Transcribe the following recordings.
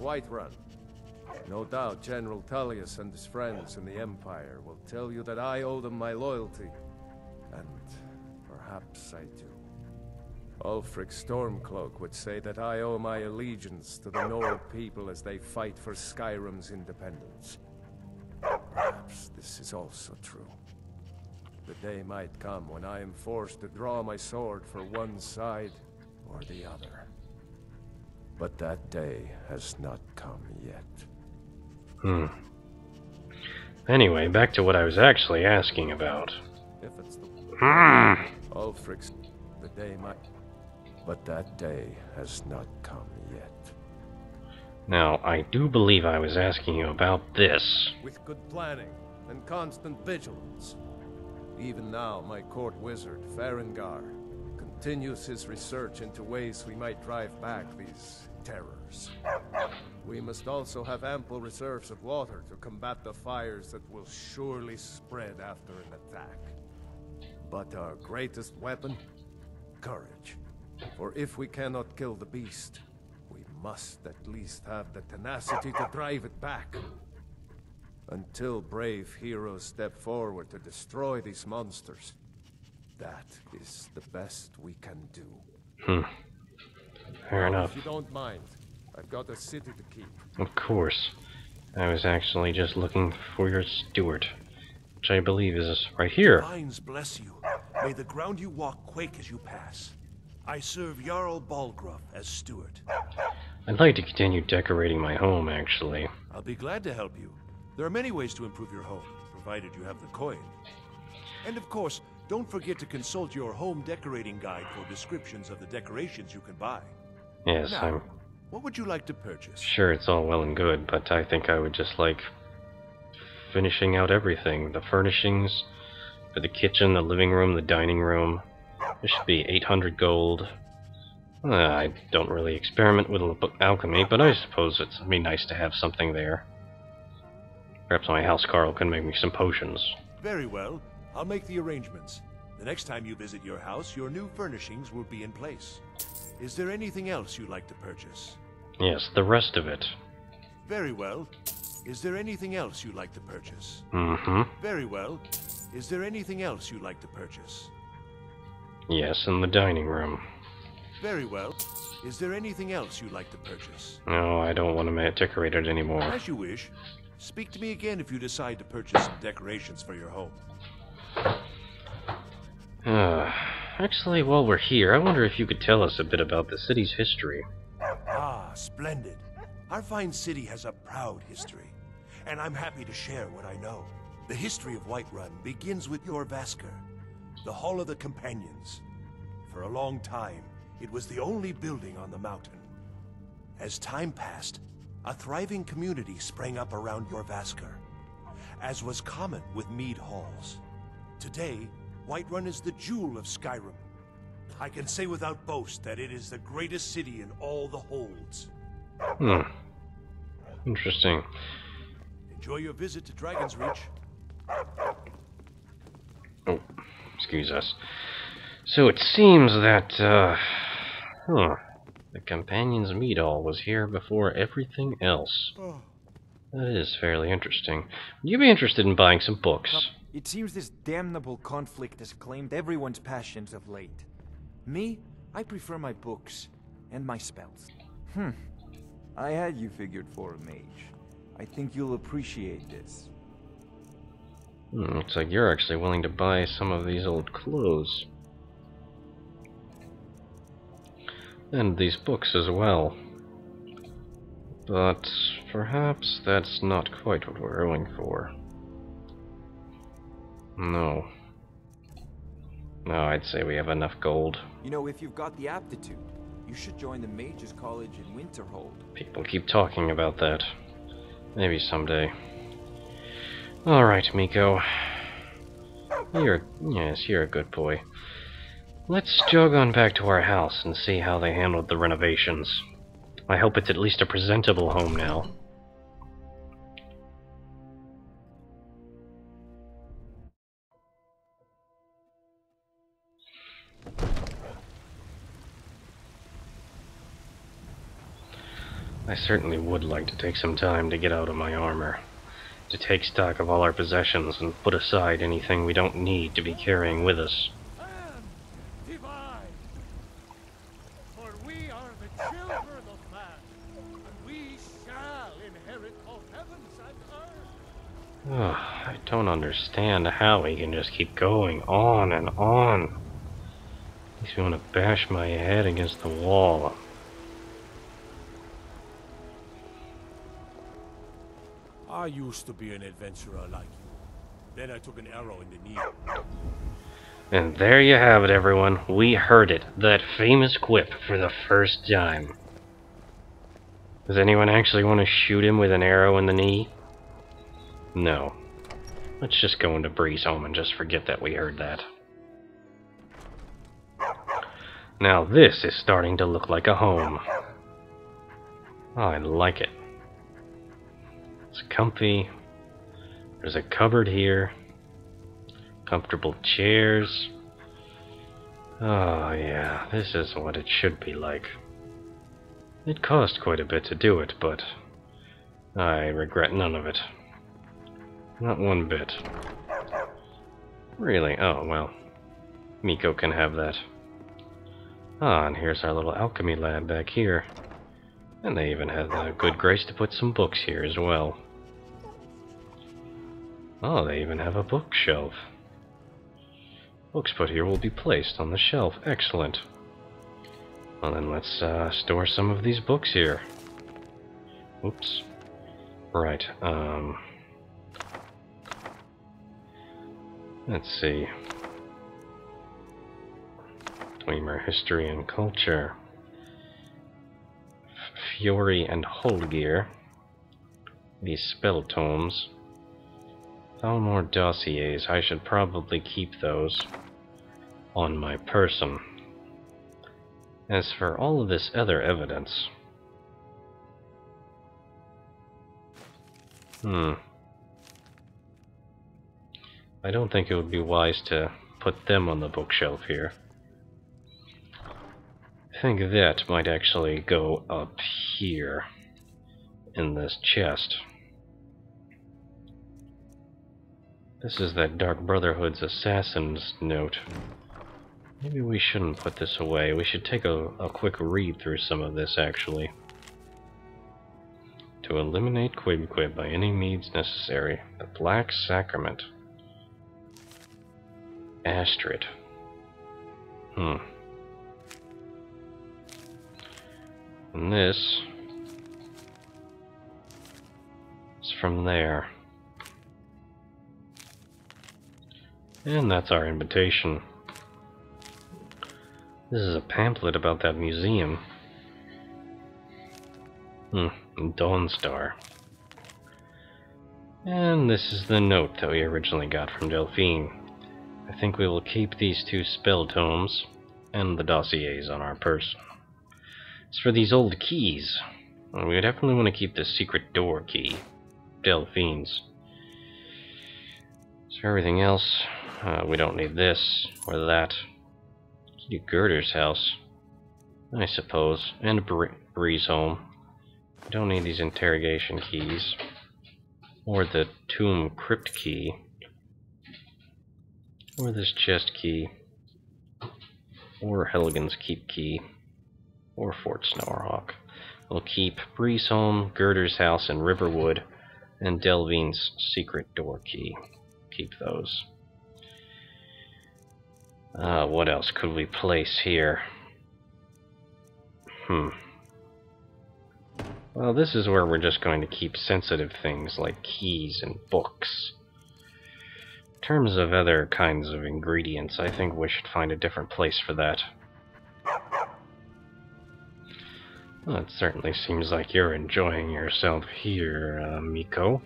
Whiterun. No doubt General Tullius and his friends in the Empire will tell you that I owe them my loyalty. And perhaps I do. Ulfric Stormcloak would say that I owe my allegiance to the Nord people as they fight for Skyrim's independence. Perhaps this is also true. The day might come when I am forced to draw my sword for one side or the other. But that day has not come yet. Anyway, back to what I was actually asking about. If it's the Ulfric's, the day might, but that day has not come yet. Now, I do believe I was asking you about this. With good planning and constant vigilance. Even now, my court wizard, Farengar, continues his research into ways we might drive back these terrors. We must also have ample reserves of water to combat the fires that will surely spread after an attack. But our greatest weapon? Courage. For if we cannot kill the beast, we must at least have the tenacity to drive it back. Until brave heroes step forward to destroy these monsters, that is the best we can do. Fair enough. If you don't mind, I've got a city to keep. Of course. I was actually just looking for your steward, which I believe is right here. Divines bless you. May the ground you walk quake as you pass. I serve Jarl Balgruuf as steward. I'd like to continue decorating my home, actually. I'll be glad to help you. There are many ways to improve your home, provided you have the coin. And of course, don't forget to consult your home decorating guide for descriptions of the decorations you can buy. Yes, Now, what would you like to purchase? sure it's all well and good, but I think I would just like finishing out everything. The furnishings for the kitchen, the living room, the dining room. There should be 800 gold. I don't really experiment with alchemy, but I suppose it'd be nice to have something there. Perhaps my house Carl can make me some potions. Very well. I'll make the arrangements. The next time you visit your house, your new furnishings will be in place. Is there anything else you'd like to purchase? Yes, the rest of it. Very well. Is there anything else you'd like to purchase? Very well. Is there anything else you'd like to purchase? Yes, in the dining room. Very well. Is there anything else you'd like to purchase? No, I don't want to decorate it anymore. As you wish. Speak to me again if you decide to purchase some decorations for your home. Actually, while we're here, I wonder if you could tell us a bit about the city's history. Ah, splendid. Our fine city has a proud history, and I'm happy to share what I know. The history of Whiterun begins with your Vasker, the Hall of the Companions. For a long time, it was the only building on the mountain. As time passed, a thriving community sprang up around your Vasker, as was common with mead halls. Today, Whiterun is the jewel of Skyrim. I can say without boast that it is the greatest city in all the holds. Interesting. Enjoy your visit to Dragon's Reach. Oh, excuse us. So it seems that, the Companion's Mead Hall was here before everything else. That is fairly interesting. Would you be interested in buying some books? It seems this damnable conflict has claimed everyone's passions of late. Me, I prefer my books and my spells. I had you figured for a mage. I think you'll appreciate this. Looks like you're actually willing to buy some of these old clothes. And these books as well. But perhaps that's not quite what we're going for. No. No, I'd say we have enough gold. You know, if you've got the aptitude, you should join the Mages College in Winterhold. People keep talking about that. Maybe someday. Alright, Miko. You're a good boy. Let's jog on back to our house and see how they handled the renovations. I hope it's at least a presentable home now. I certainly would like to take some time to get out of my armor, to take stock of all our possessions and put aside anything we don't need to be carrying with us. And divide, for we are the children of man, and we shall inherit both heavens and earth. Ugh, I don't understand how he can just keep going on and on. Makes me want to bash my head against the wall. I used to be an adventurer like you. Then I took an arrow in the knee. And there you have it, everyone. We heard it. That famous quip for the first time. Does anyone actually want to shoot him with an arrow in the knee? No. Let's just go into Breezehome and just forget that we heard that. Now this is starting to look like a home. Oh, I like it. It's comfy. There's a cupboard here. Comfortable chairs. Oh yeah, this is what it should be like. It cost quite a bit to do it, but I regret none of it. Not one bit. Really? Oh, well. Miko can have that. Ah, and here's our little alchemy lab back here. And they even had the good grace to put some books here as well. Oh, they even have a bookshelf. Books put here will be placed on the shelf. Excellent. Well then let's store some of these books here. Oops. Right, let's see. Dwemer History and Culture. Fury and Holdgear. These spell tomes. Found more dossiers. I should probably keep those on my person. As for all of this other evidence... I don't think it would be wise to put them on the bookshelf here. I think that might actually go up here in this chest. This is that Dark Brotherhood's Assassin's note. Maybe we shouldn't put this away. We should take a quick read through some of this, actually. To eliminate Qwib Qwib by any means necessary. The Black Sacrament. Astrid. And this is from there. And that's our invitation. This is a pamphlet about that museum. Dawnstar. And this is the note that we originally got from Delphine. I think we will keep these two spell tomes and the dossiers on our person. As for these old keys, well, we definitely want to keep the secret door key, Delphine's. As for everything else, we don't need this or that. Key to Girder's house, I suppose, and Breezehome. We don't need these interrogation keys, or the tomb crypt key, or this chest key, or Helgen's keep key, or Fort Snowerhawk. We'll keep Breezehome, Girder's house, and Riverwood, and Delvine's secret door key. Keep those. What else could we place here? Well, this is where we're just going to keep sensitive things like keys and books. In terms of other kinds of ingredients, I think we should find a different place for that. Well, it certainly seems like you're enjoying yourself here, Miko.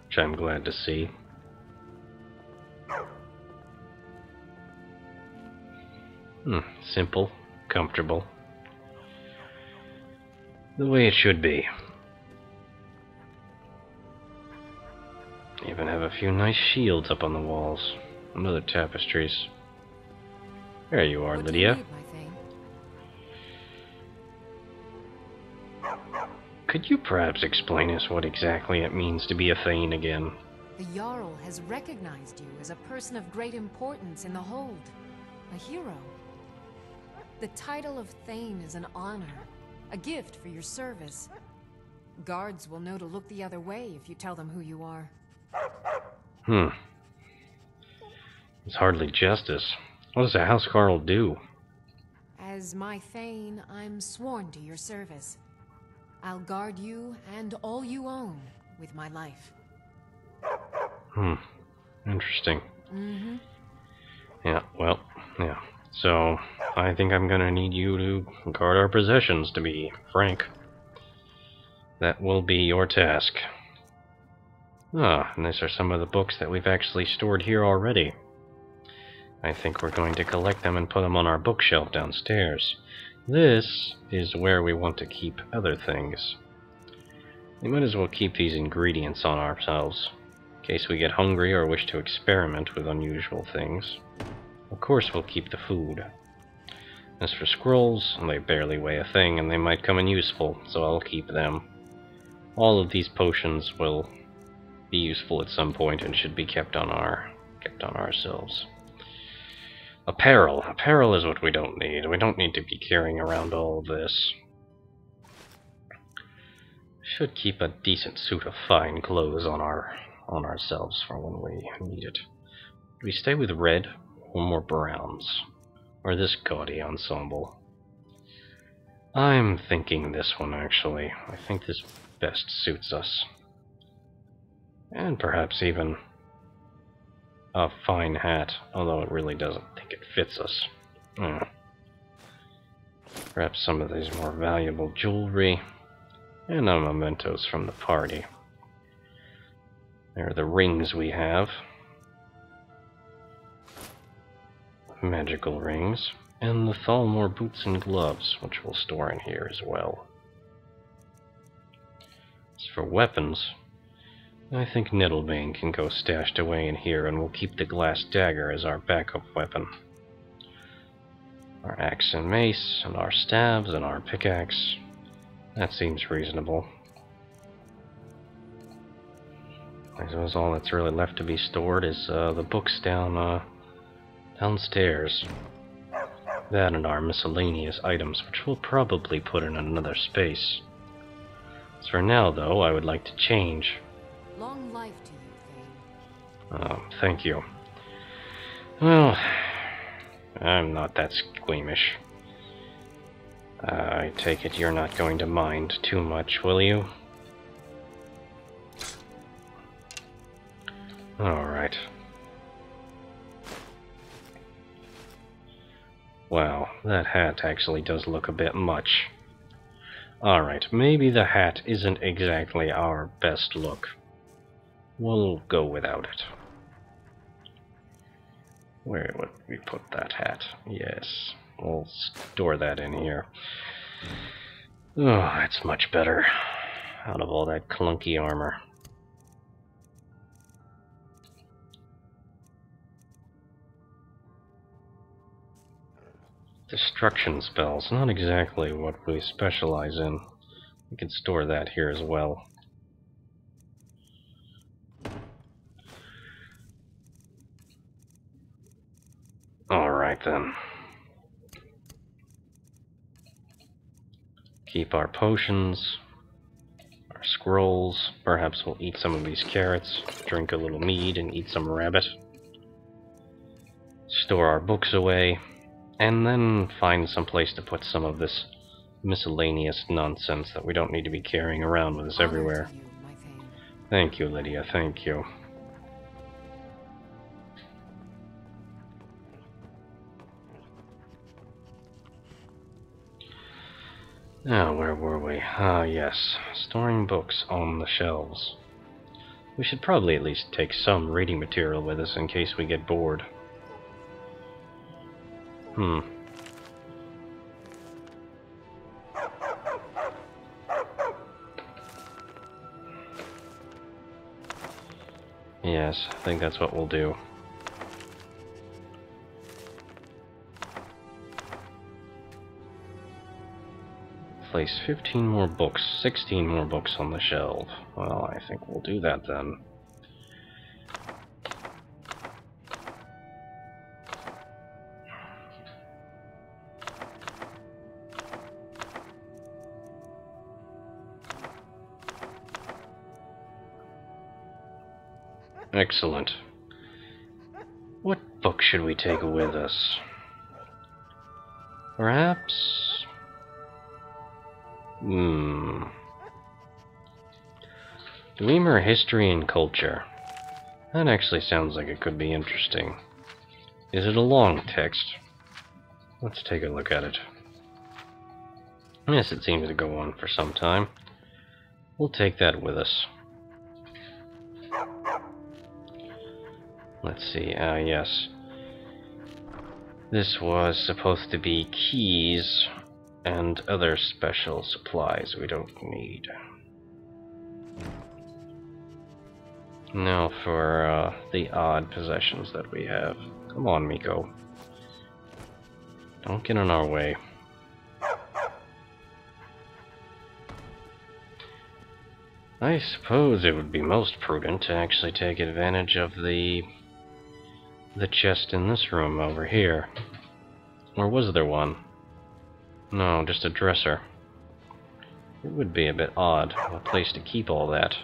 Which I'm glad to see. Simple, comfortable. The way it should be. Even have a few nice shields up on the walls. And other tapestries. There you are, Lydia. Could you perhaps explain us what exactly it means to be a Thane again? The Jarl has recognized you as a person of great importance in the Hold. A hero. The title of Thane is an honor, a gift for your service. Guards will know to look the other way if you tell them who you are. It's hardly justice. What does a housecarl do? As my Thane, I'm sworn to your service. I'll guard you and all you own with my life. Interesting. Mm-hmm. Yeah, well, yeah. So, I think I'm gonna need you to guard our possessions, to be frank. That will be your task. Ah, and these are some of the books that we've actually stored here already. I think we're going to collect them and put them on our bookshelf downstairs. This is where we want to keep other things. We might as well keep these ingredients on ourselves, in case we get hungry or wish to experiment with unusual things. Of course we'll keep the food. As for scrolls, they barely weigh a thing and they might come in useful, so I'll keep them. All of these potions will be useful at some point and should be kept on ourselves. Apparel. Apparel is what we don't need. We don't need to be carrying around all of this. Should keep a decent suit of fine clothes on ourselves for when we need it. Do we stay with red or more browns? Or this gaudy ensemble? I'm thinking this one, actually. I think this best suits us. And perhaps even a fine hat, although it really doesn't think it fits us. Perhaps some of these more valuable jewelry, and mementos from the party. There are the rings we have. Magical rings, and the Thalmor boots and gloves, which we'll store in here as well. As for weapons, I think Nettlebane can go stashed away in here, and we'll keep the glass dagger as our backup weapon. Our axe and mace, and our staves, and our pickaxe. That seems reasonable. I suppose all that's really left to be stored is the books downstairs. That and our miscellaneous items, which we'll probably put in another space. As for now, though, I would like to change. Long life to you, Thane. Thank you. Well, I'm not that squeamish. I take it you're not going to mind too much, will you? Alright. Wow, that hat actually does look a bit much. Alright, maybe the hat isn't exactly our best look. We'll go without it. Where would we put that hat? Yes, we'll store that in here. Oh, it's much better. Out of all that clunky armor. Destruction spells, not exactly what we specialize in. We can store that here as well. Alright then. Keep our potions, our scrolls. Perhaps we'll eat some of these carrots, drink a little mead, and eat some rabbit. Store our books away, and then find some place to put some of this miscellaneous nonsense that we don't need to be carrying around with us everywhere. You, my Thane. Thank you, Lydia, thank you. Now, where were we? Ah, yes. Storing books on the shelves. We should probably at least take some reading material with us in case we get bored. Yes, I think that's what we'll do. Place 15 more books, 16 more books on the shelf. Well, I think we'll do that then. Excellent. What book should we take with us? Perhaps... Dwemer History and Culture. That actually sounds like it could be interesting. Is it a long text? Let's take a look at it. Yes, it seems to go on for some time. We'll take that with us. Let's see, yes. This was supposed to be keys and other special supplies we don't need. Now for the odd possessions that we have. Come on, Miko. Don't get in our way. I suppose it would be most prudent to actually take advantage of the chest in this room over here. Or was there one? No, just a dresser. It would be a bit odd, a place to keep all that.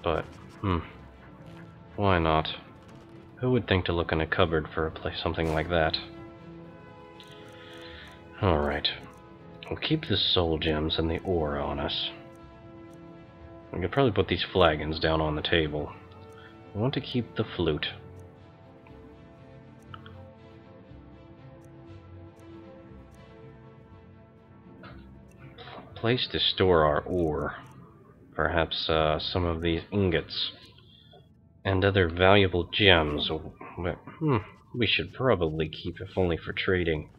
But, why not? Who would think to look in a cupboard for a place, something like that? Alright. We'll keep the soul gems and the ore on us. We could probably put these flagons down on the table. I want to keep the flute. Place to store our ore. Perhaps some of these ingots and other valuable gems. We should probably keep if only for trading.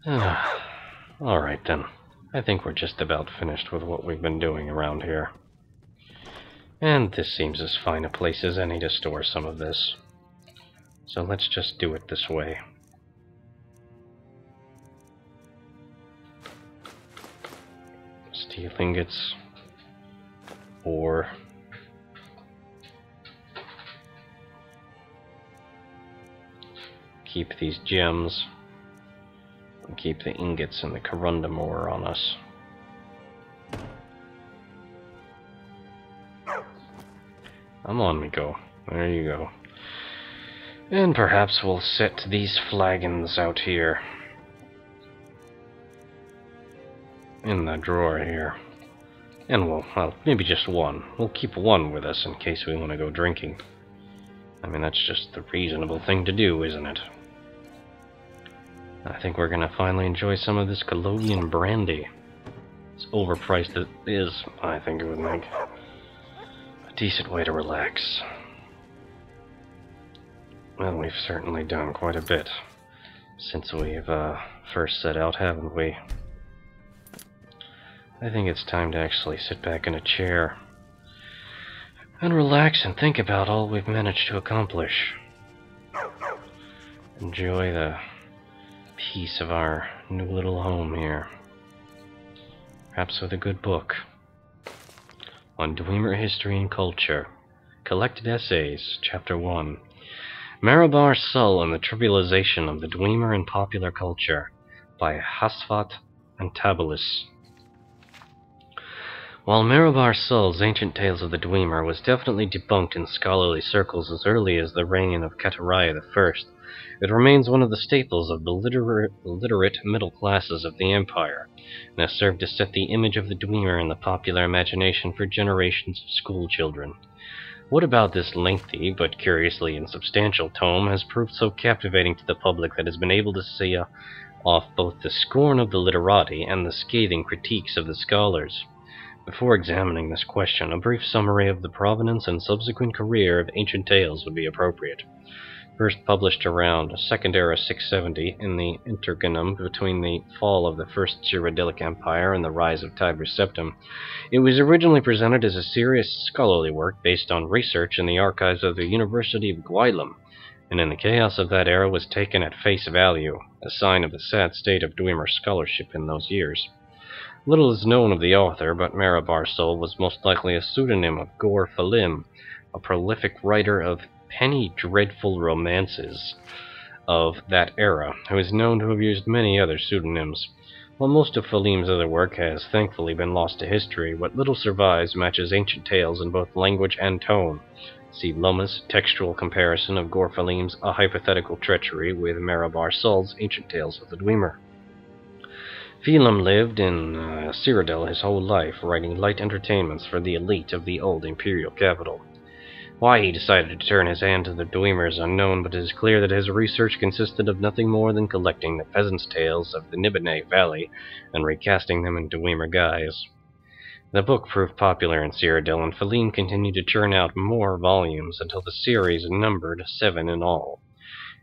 Alright then. I think we're just about finished with what we've been doing around here. And this seems as fine a place as any to store some of this. So let's just do it this way. Steel ingots. Ore. Keep these gems. And keep the ingots and the corundum ore on us. Come on, Miko. There you go. And perhaps we'll set these flagons out here. In the drawer here. And well, maybe just one. We'll keep one with us in case we want to go drinking. I mean, that's just the reasonable thing to do, isn't it? I think we're gonna finally enjoy some of this Colombian brandy. As overpriced as it is, I think it would make a decent way to relax. Well, we've certainly done quite a bit since we've first set out, haven't we? I think it's time to actually sit back in a chair and relax and think about all we've managed to accomplish. Enjoy the peace of our new little home here. Perhaps with a good book on Dwemer History and Culture. Collected Essays, Chapter 1. Marabar Sul and the Trivialization of the Dwemer in Popular Culture by Hasfat and Tabalis. While Marabar Sul's Ancient Tales of the Dwemer was definitely debunked in scholarly circles as early as the reign of Kataraya I, it remains one of the staples of the literate middle classes of the empire, and has served to set the image of the Dwemer in the popular imagination for generations of school children. What about this lengthy, but curiously insubstantial tome has proved so captivating to the public that it has been able to see off both the scorn of the literati and the scathing critiques of the scholars? Before examining this question, a brief summary of the provenance and subsequent career of Ancient Tales would be appropriate. First published around Second Era 670 in the interregnum between the fall of the First Cyrodiilic Empire and the rise of Tiber Septim, it was originally presented as a serious scholarly work based on research in the archives of the University of Gwylem, and in the chaos of that era was taken at face value, a sign of the sad state of Dwemer scholarship in those years. Little is known of the author, but Marabar Sol was most likely a pseudonym of Qwib Qwib, a prolific writer of penny dreadful romances of that era, who is known to have used many other pseudonyms. While most of Falim's other work has thankfully been lost to history, what little survives matches ancient tales in both language and tone. See Loma's textual comparison of Qwib Qwib's A Hypothetical Treachery with Marabar Sol's Ancient Tales of the Dwemer. Falim lived in Cyrodiil his whole life, writing light entertainments for the elite of the old imperial capital. Why he decided to turn his hand to the Dwemer is unknown, but it is clear that his research consisted of nothing more than collecting the peasants' tales of the Nibene Valley and recasting them in Dwemer guise. The book proved popular in Cyrodiil, and Falim continued to churn out more volumes until the series numbered 7 in all.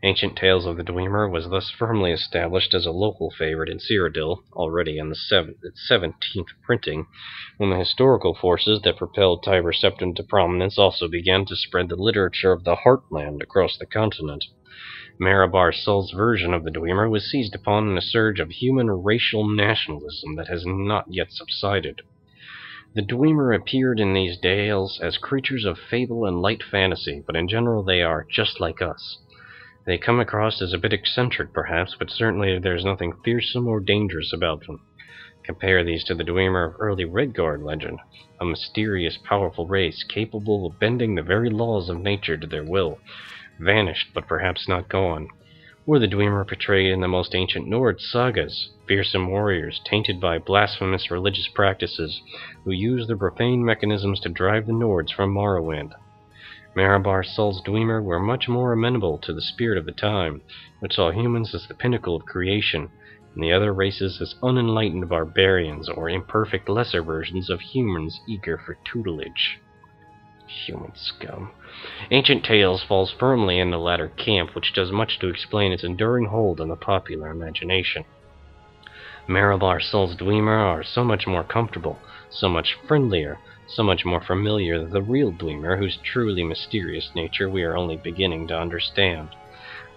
Ancient Tales of the Dwemer was thus firmly established as a local favorite in Cyrodiil, already in its 17th printing, when the historical forces that propelled Tiber Septim to prominence also began to spread the literature of the Heartland across the continent. Marabar Sol's version of the Dwemer was seized upon in a surge of human racial nationalism that has not yet subsided. The Dwemer appeared in these tales as creatures of fable and light fantasy, but in general they are just like us. They come across as a bit eccentric, perhaps, but certainly there's nothing fearsome or dangerous about them. Compare these to the Dwemer of early Redguard legend, a mysterious, powerful race capable of bending the very laws of nature to their will, vanished but perhaps not gone. Or the Dwemer portrayed in the most ancient Nord sagas, fearsome warriors tainted by blasphemous religious practices, who use their profane mechanisms to drive the Nords from Morrowind. Marabar Sol's Dwemer were much more amenable to the spirit of the time, which saw humans as the pinnacle of creation, and the other races as unenlightened barbarians or imperfect lesser versions of humans eager for tutelage. Human scum. Ancient Tales falls firmly in the latter camp, which does much to explain its enduring hold on the popular imagination. Marabar Sol's Dwemer are so much more comfortable, so much friendlier, so much more familiar than the real Dwemer, whose truly mysterious nature we are only beginning to understand.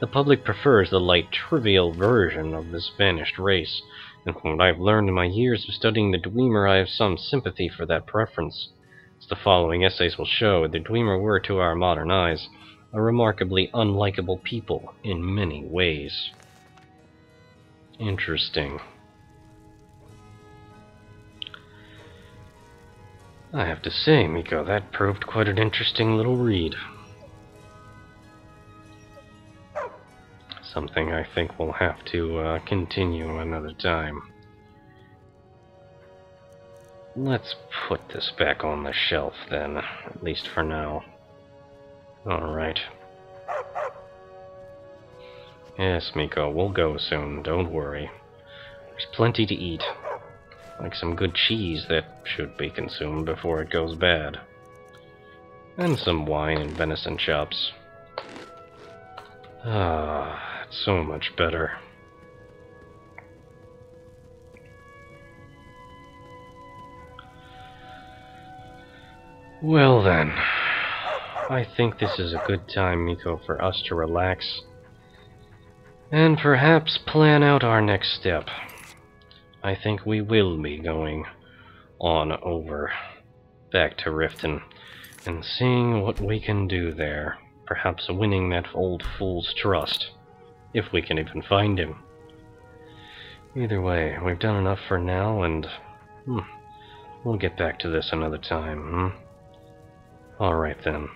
The public prefers the light, trivial version of this vanished race, and from what I have learned in my years of studying the Dwemer, I have some sympathy for that preference. As the following essays will show, the Dwemer were, to our modern eyes, a remarkably unlikable people in many ways. Interesting. I have to say, Miko, that proved quite an interesting little read. Something I think we'll have to continue another time. Let's put this back on the shelf then, at least for now. Alright. Yes, Miko, we'll go soon, don't worry. There's plenty to eat. Like some good cheese that should be consumed before it goes bad. And some wine and venison chops. Ah, it's so much better. Well then, I think this is a good time, Miko, for us to relax. And perhaps plan out our next step. I think we will be going on over back to Riften and seeing what we can do there. Perhaps winning that old fool's trust, if we can even find him. Either way, we've done enough for now, and we'll get back to this another time. Alright then.